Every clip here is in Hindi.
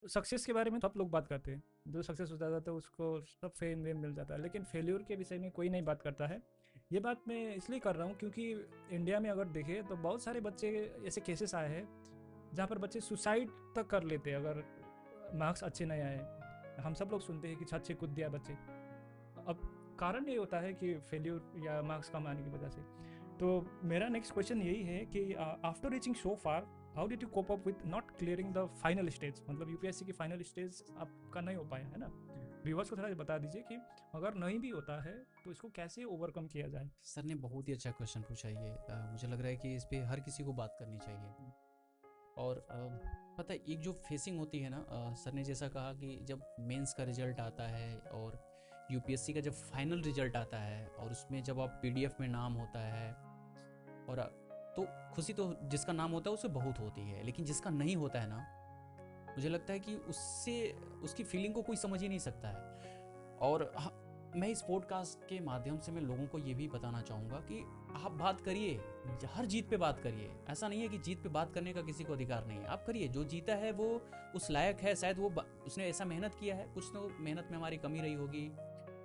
सक्सेस के बारे में तो आप लोग बात करते हैं, जो सक्सेस हो जाता है उसको सब फेम वेम मिल जाता है, लेकिन फेल्योर के विषय में कोई नहीं बात करता है। ये बात मैं इसलिए कर रहा हूँ क्योंकि इंडिया में अगर देखें तो बहुत सारे बच्चे ऐसे केसेस आए हैं जहाँ पर बच्चे सुसाइड तक कर लेते हैं अगर मार्क्स अच्छे नहीं आए। हम सब लोग सुनते हैं कि छत से कूद दिया बच्चे। अब कारण ये होता है कि फेल्योर या मार्क्स कम आने की वजह से। तो मेरा नेक्स्ट क्वेश्चन यही है कि after reaching so far how did you cope up with not clearing the final stage, मतलब यूपीएससी की फाइनल स्टेज आपका नहीं हो पाया है ना। व्यूवर्स को थोड़ा बता दीजिए कि अगर नहीं भी होता है तो इसको कैसे ओवरकम किया जाए। सर ने बहुत ही अच्छा क्वेश्चन पूछा ये। मुझे लग रहा है कि इस पे हर किसी को बात करनी चाहिए। और पता है एक जो फेसिंग होती है ना, सर ने जैसा कहा कि जब मेंस का रिजल्ट आता है और यूपीएससी का जब फाइनल रिजल्ट आता है और उसमें जब आप पीडीएफ में नाम होता है और तो खुशी तो जिसका नाम होता है उसे बहुत होती है, लेकिन जिसका नहीं होता है ना, मुझे लगता है कि उससे उसकी फीलिंग को कोई समझ ही नहीं सकता है। और मैं इस पॉडकास्ट के माध्यम से मैं लोगों को ये भी बताना चाहूँगा कि आप बात करिए, हर जीत पे बात करिए। ऐसा नहीं है कि जीत पे बात करने का किसी को अधिकार नहीं है, आप करिए। जो जीता है वो उस लायक है, शायद वो उसने ऐसा मेहनत किया है, कुछ तो मेहनत में हमारी कमी रही होगी,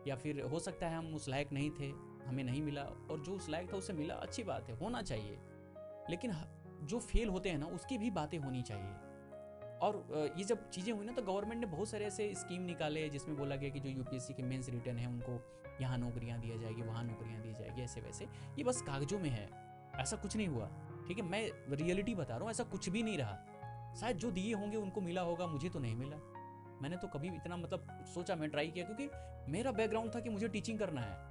या फिर हो सकता है हम उस लायक नहीं थे, हमें नहीं मिला, और जो उस लायक था उसे मिला, अच्छी बात है, होना चाहिए। लेकिन जो फेल होते हैं ना उसकी भी बातें होनी चाहिए। और ये जब चीज़ें हुई ना तो गवर्नमेंट ने बहुत सारे ऐसे स्कीम निकाले जिसमें बोला गया कि जो यूपीएससी के मेंस रिटर्न है उनको यहाँ नौकरियाँ दिया जाएगी, वहाँ नौकरियाँ दी जाएगी, ऐसे वैसे। ये बस कागजों में है, ऐसा कुछ नहीं हुआ। ठीक है, मैं रियलिटी बता रहा हूँ, ऐसा कुछ भी नहीं रहा। शायद जो दिए होंगे उनको मिला होगा, मुझे तो नहीं मिला। मैंने तो कभी इतना मतलब सोचा, मैं ट्राई किया क्योंकि मेरा बैकग्राउंड था कि मुझे टीचिंग करना है।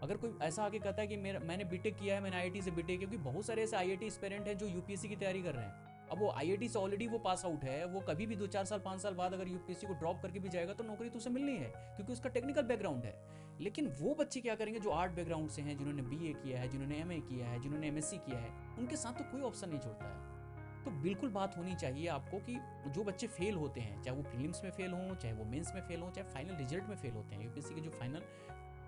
अगर कोई ऐसा आके कहता है कि मैंने बीटेक किया है, मैंने आईआईटी से बीटेक, क्योंकि बहुत सारे ऐसे आईआईटी एस्पिरेंट हैं जो यूपीएससी की तैयारी कर रहे हैं। अब वो आईआईटी से ऑलरेडी वो पास आउट है, वो कभी भी 2 4 साल 5 साल बाद अगर यूपीएससी को ड्रॉप करके भी जाएगा तो नौकरी तो उसे मिलनी है, क्योंकि उसका टेक्निकल बैकग्राउंड है। लेकिन वो बच्चे क्या करेंगे जो आर्ट बैकग्राउंड से हैं, जिन्होंने बीए किया है, जिन्होंने एमए किया है, जिन्होंने एमएससी किया है, उनके साथ तो कोई ऑप्शन नहीं छोड़ता है। तो बिल्कुल बात होनी चाहिए आपको कि जो बच्चे फेल होते हैं, चाहे वो प्रीलिम्स में फेल हों, चाहे वो मेंस में फेल हों, चाहे फाइनल रिजल्ट में फेल होते हैं, यूपीएससी के जो फाइनल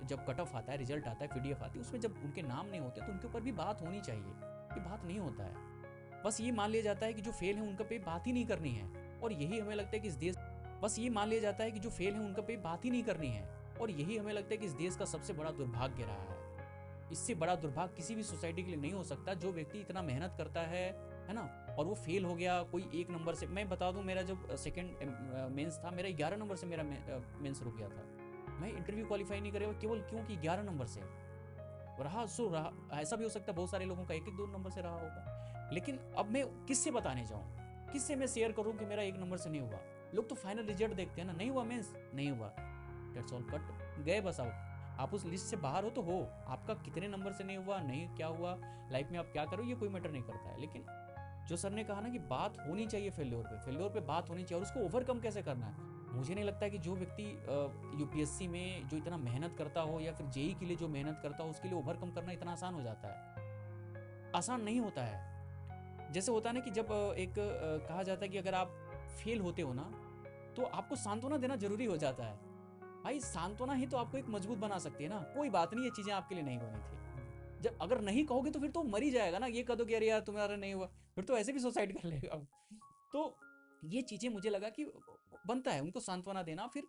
जब कट ऑफ आता है, रिजल्ट आता है, पीडीएफ आती है, उसमें जब उनके नाम नहीं होते तो उनके ऊपर भी बात होनी चाहिए। ये बात नहीं होता है, बस ये मान लिया जाता है कि जो फेल है उनका पे बात ही नहीं करनी है। और यही हमें लगता है कि इस देश बस ये मान लिया जाता है कि जो फेल है उनका पे बात ही नहीं करनी है। और यही हमें लगता है कि इस देश का सबसे बड़ा दुर्भाग्य रहा है। इससे बड़ा दुर्भाग्य किसी भी सोसाइटी के लिए नहीं हो सकता। जो व्यक्ति इतना मेहनत करता है ना, और वो फेल हो गया कोई एक नंबर से। मैं बता दूं, मेरा जब सेकंड मेंस था, मेरा 11 नंबर से मेरा मेंस रुक गया था। मैं इंटरव्यू क्वालिफाई नहीं करे केवल क्योंकि 11 नंबर से रहा। सो रहा, ऐसा भी हो सकता है बहुत सारे लोगों का एक एक 2 नंबर से रहा होगा। लेकिन अब मैं किससे बताने जाऊं, किससे मैं शेयर करूं कि मेरा 1 नंबर से नहीं हुआ। लोग तो फाइनल रिजल्ट देखते हैं ना, नहीं हुआ मेंस, नहीं हुआ, दैट्स ऑल, कट गए बस। आप उस लिस्ट से बाहर हो तो हो, आपका कितने नंबर से नहीं हुआ, नहीं क्या हुआ, लाइफ में आप क्या करो, ये कोई मैटर नहीं करता है। लेकिन जो सर ने कहा ना कि बात होनी चाहिए फेल्योर पे बात होनी चाहिए, और उसको ओवरकम कैसे करना है। मुझे नहीं लगता कि जो व्यक्ति यूपीएससी में जो इतना मेहनत करता हो, या फिर जेई के लिए जो मेहनत करता हो, उसके लिए ओवरकम करना इतना आसान हो जाता है। आसान नहीं होता है। जैसे होता है ना कि जब कहा जाता है कि अगर आप फेल होते हो ना तो आपको सांत्वना देना जरूरी हो जाता है। भाई सांत्वना ही तो आपको एक मजबूत बना सकती है ना, कोई बात नहीं, ये चीजें आपके लिए नहीं होनी थी। जब अगर नहीं कहोगे तो फिर तो मर ही जाएगा ना। ये कह दो कि अरे यार तुम्हारा नहीं हुआ, फिर तो ऐसे भी सुसाइड कर लेगा। तो ये चीजें मुझे लगा कि बनता है उनको सांत्वना देना। फिर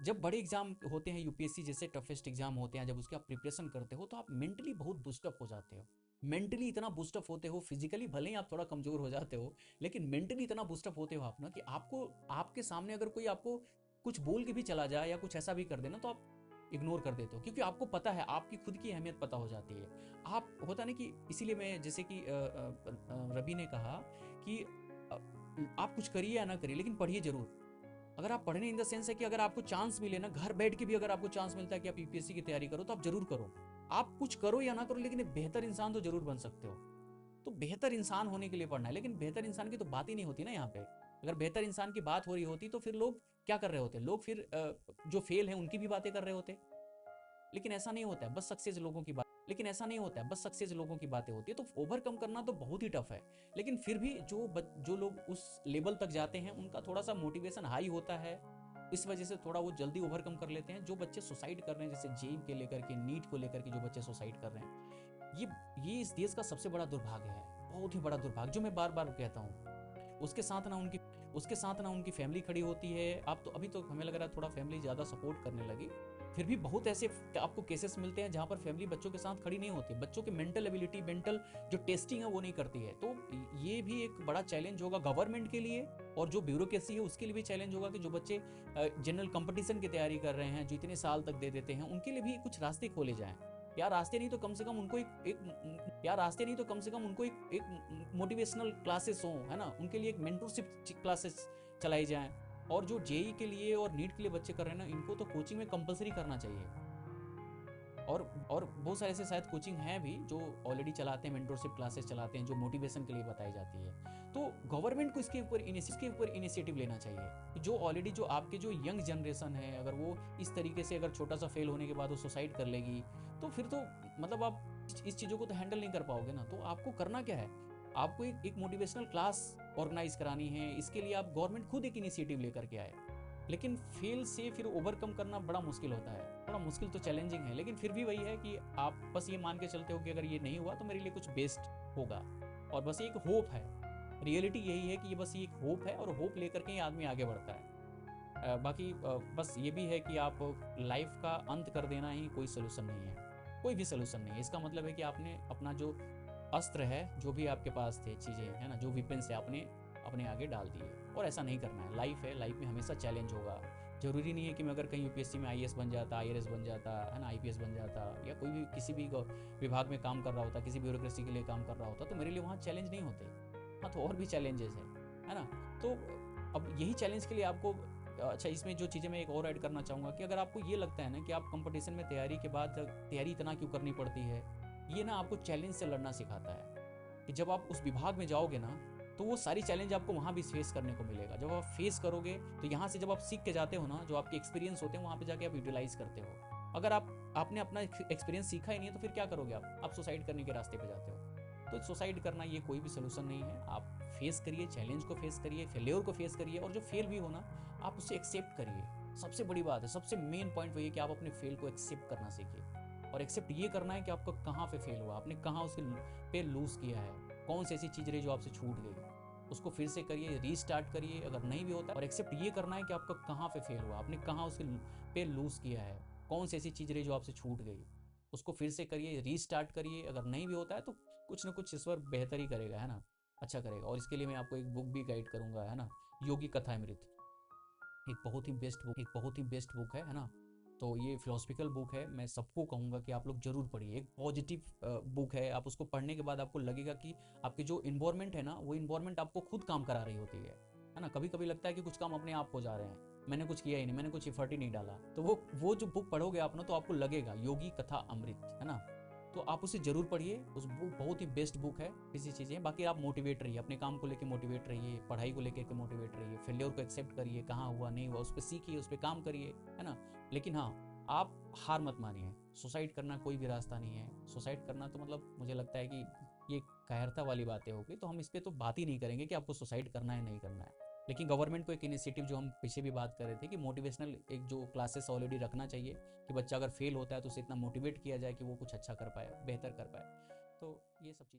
जब बड़े एग्जाम होते हैं, यूपीएससी जैसे टफेस्ट एग्जाम होते हैं, जब उसके आप प्रिपरेशन करते हो तो आप मेंटली बहुत बूस्टअप हो जाते हो। मेंटली इतना बूस्टअप होते हो, फिजिकली भले ही आप थोड़ा कमजोर हो जाते हो, लेकिन मेंटली इतना बूस्टअप होते हो आप ना कि आपको आपके सामने अगर कोई आपको कुछ बोल के भी चला जाए या कुछ ऐसा भी कर देना तो आप इग्नोर कर देते हो, क्योंकि आपको पता है, आपकी खुद की अहमियत पता हो जाती है। आप होता नहीं कि इसीलिए मैं जैसे कि रवि ने कहा कि आप कुछ करिए या ना करिए लेकिन पढ़िए जरूर। अगर आप पढ़ने इन द सेंस है कि अगर आपको चांस मिले ना, घर बैठ के भी अगर आपको चांस मिलता है कि आप यूपीएससी की तैयारी करो तो आप जरूर करो। आप कुछ करो या ना करो, लेकिन एक बेहतर इंसान तो जरूर बन सकते हो। तो बेहतर इंसान होने के लिए पढ़ना है, लेकिन बेहतर इंसान की तो बात ही नहीं होती ना यहाँ पे। अगर बेहतर इंसान की बात हो रही होती तो फिर लोग क्या कर रहे होते, लोग फिर जो फेल है उनकी भी बातें कर रहे होते। लेकिन ऐसा नहीं होता है, बस सक्सेस लोगों की बात लेकिन ऐसा नहीं होता है, बस सक्सेस लोगों की बातें होती है। तो ओवरकम करना तो बहुत ही टफ है। लेकिन फिर भी जो लोग उस लेवल तक जाते हैं उनका थोड़ा सा मोटिवेशन हाई होता है, इस वजह से थोड़ा वो जल्दी ओवरकम कर लेते हैं। जो बच्चे सुसाइड कर रहे हैं, जैसे जेई के लेकर के, नीट को लेकर के जो बच्चे सुसाइड कर रहे हैं, ये इस देश का सबसे बड़ा दुर्भाग्य है, बहुत ही बड़ा दुर्भाग्य, जो मैं बार बार कहता हूँ। उसके साथ ना उनकी उसके साथ ना उनकी फैमिली खड़ी होती है। आप तो अभी तो हमें लग रहा है थोड़ा फैमिली ज़्यादा सपोर्ट करने लगी, फिर भी बहुत ऐसे आपको केसेस मिलते हैं जहाँ पर फैमिली बच्चों के साथ खड़ी नहीं होती, बच्चों की मेंटल एबिलिटी, मेंटल जो टेस्टिंग है वो नहीं करती है। तो ये भी एक बड़ा चैलेंज होगा गवर्नमेंट के लिए, और जो ब्यूरोक्रेसी है उसके लिए भी चैलेंज होगा कि जो बच्चे जनरल कंपटीशन की तैयारी कर रहे हैं, जो इतने साल तक दे देते हैं, उनके लिए भी कुछ रास्ते खोले जाएं। यार रास्ते नहीं तो कम से कम उनको एक मोटिवेशनल क्लासेस हो, है ना, उनके लिए एक मेंटरशिप क्लासेस चलाई जाएं। और जो जेई के लिए और नीट के लिए बच्चे कर रहे हैं ना, इनको तो कोचिंग में कंपलसरी करना चाहिए। और बहुत सारे ऐसे शायद कोचिंग हैं भी जो ऑलरेडी चलाते हैं, मेंटरशिप क्लासेस चलाते हैं जो मोटिवेशन के लिए बताई जाती है। तो गवर्नमेंट को इसके ऊपर इनिशिएटिव लेना चाहिए। जो ऑलरेडी जो आपके जो यंग जनरेशन है, अगर वो इस तरीके से अगर छोटा सा फेल होने के बाद वो सुसाइड कर लेगी, तो फिर तो मतलब आप इस चीज़ों को तो हैंडल नहीं कर पाओगे ना। तो आपको करना क्या है, आपको एक मोटिवेशनल क्लास ऑर्गेनाइज करानी है। इसके लिए आप गवर्नमेंट खुद एक इनिशिएटिव लेकर के आए। लेकिन फेल से फिर ओवरकम करना बड़ा मुश्किल होता है, थोड़ा मुश्किल तो चैलेंजिंग है, लेकिन फिर भी वही है कि आप बस ये मान के चलते हो कि अगर ये नहीं हुआ तो मेरे लिए कुछ बेस्ट होगा, और बस एक होप है। रियलिटी यही है कि ये बस एक होप है, और होप लेकर के ही आदमी आगे बढ़ता है। बाकी बस ये भी है कि आप लाइफ का अंत कर देना ही कोई सोल्यूशन नहीं है, कोई भी सोल्यूशन नहीं है। इसका मतलब है कि आपने अपना जो अस्त्र है, जो भी आपके पास थे चीज़ें, है ना, जो विपेन से आपने अपने आगे डाल दिए, और ऐसा नहीं करना है। लाइफ है, लाइफ में हमेशा चैलेंज होगा। जरूरी नहीं है कि मैं अगर कहीं यूपीएससी में आईएएस बन जाता, आईआरएस बन जाता, है ना, आईपीएस बन जाता, या कोई भी किसी भी विभाग में काम कर रहा होता, किसी ब्यूरोक्रेसी के लिए काम कर रहा होता, तो मेरे लिए वहाँ चैलेंज नहीं होते। हाँ, तो और भी चैलेंजेस है ना। तो अब यही चैलेंज के लिए आपको, अच्छा इसमें जो चीज़ें मैं एक और ऐड करना चाहूँगा कि अगर आपको ये लगता है ना कि आप कंपटीशन में तैयारी के बाद तैयारी इतना क्यों करनी पड़ती है, ये ना आपको चैलेंज से लड़ना सिखाता है। कि जब आप उस विभाग में जाओगे ना, तो वो सारी चैलेंज आपको वहाँ भी फेस करने को मिलेगा। जब आप फेस करोगे तो यहाँ से जब आप सीख के जाते हो ना, जो आपके एक्सपीरियंस होते हैं वहाँ पे जाके आप यूटिलाइज करते हो। अगर आपने अपना एक्सपीरियंस सीखा ही नहीं है तो फिर क्या करोगे आप सुसाइड करने के रास्ते पे जाते हो। तो सुसाइड करना ये कोई भी सोल्यूशन नहीं है। आप फेस करिए, चैलेंज को फेस करिए, फेलियर को फेस करिए, और जो फेल भी हो ना आप उसे एक्सेप्ट करिए। सबसे बड़ी बात है, सबसे मेन पॉइंट वही है कि आप अपने फेल को एक्सेप्ट करना सीखिए। और एक्सेप्ट ये करना है कि आपको कहाँ पे फेल हुआ, आपने कहाँ उसके पे लूज किया है, कौन सी ऐसी चीज़ रही जो आपसे छूट गई, उसको फिर से करिए, रीस्टार्ट करिए अगर नहीं भी होता। और एक्सेप्ट ये करना है कि आपका कहाँ पे फेल हुआ, आपने कहाँ उसके पे लूज किया है, कौन सी ऐसी चीज़ रही जो आपसे छूट गई, उसको फिर से करिए, रीस्टार्ट करिए। अगर नहीं भी होता है तो कुछ ना कुछ ईश्वर बेहतर ही करेगा, है ना, अच्छा करेगा। और इसके लिए मैं आपको एक बुक भी गाइड करूंगा, है ना, योगी कथामृत। एक बहुत ही बेस्ट बुक है ना। तो ये फिलोसफिकल बुक है, मैं सबको कहूँगा कि आप लोग जरूर पढ़िए। एक पॉजिटिव बुक है, आप उसको पढ़ने के बाद आपको लगेगा कि आपकी जो इन्वायरमेंट है ना, वो इन्वायरमेंट आपको खुद काम करा रही होती है ना। कभी कभी लगता है कि कुछ काम अपने आप हो जा रहे हैं, मैंने कुछ किया ही नहीं, मैंने कुछ एफर्ट ही नहीं डाला। तो वो जो बुक पढ़ोगे आप ना, तो आपको लगेगा योगी कथा अमृत, है ना। तो आप उसे जरूर पढ़िए, उस बुक बहुत ही बेस्ट बुक है। किसी चीज़ें बाकी आप मोटिवेट रहिए, अपने काम को लेकर मोटिवेट रहिए, पढ़ाई को लेकर के मोटिवेट रहिए, फेलियर को एक्सेप्ट करिए, कहाँ हुआ नहीं हुआ उस पर सीखिए, उस पर काम करिए, है ना। लेकिन हाँ, आप हार मत मानिए। सुसाइड करना कोई भी रास्ता नहीं है। सुसाइड करना तो मतलब मुझे लगता है कि ये कायरता वाली बातें होगी, तो हम इस पर तो बात ही नहीं करेंगे कि आपको सुसाइड करना है नहीं करना है। लेकिन गवर्नमेंट को एक इनिशिएटिव, जो हम पीछे भी बात कर रहे थे कि मोटिवेशनल एक जो क्लासेस ऑलरेडी रखना चाहिए, कि बच्चा अगर फेल होता है तो उसे इतना मोटिवेट किया जाए कि वो कुछ अच्छा कर पाए, बेहतर कर पाए। तो ये सब चीज़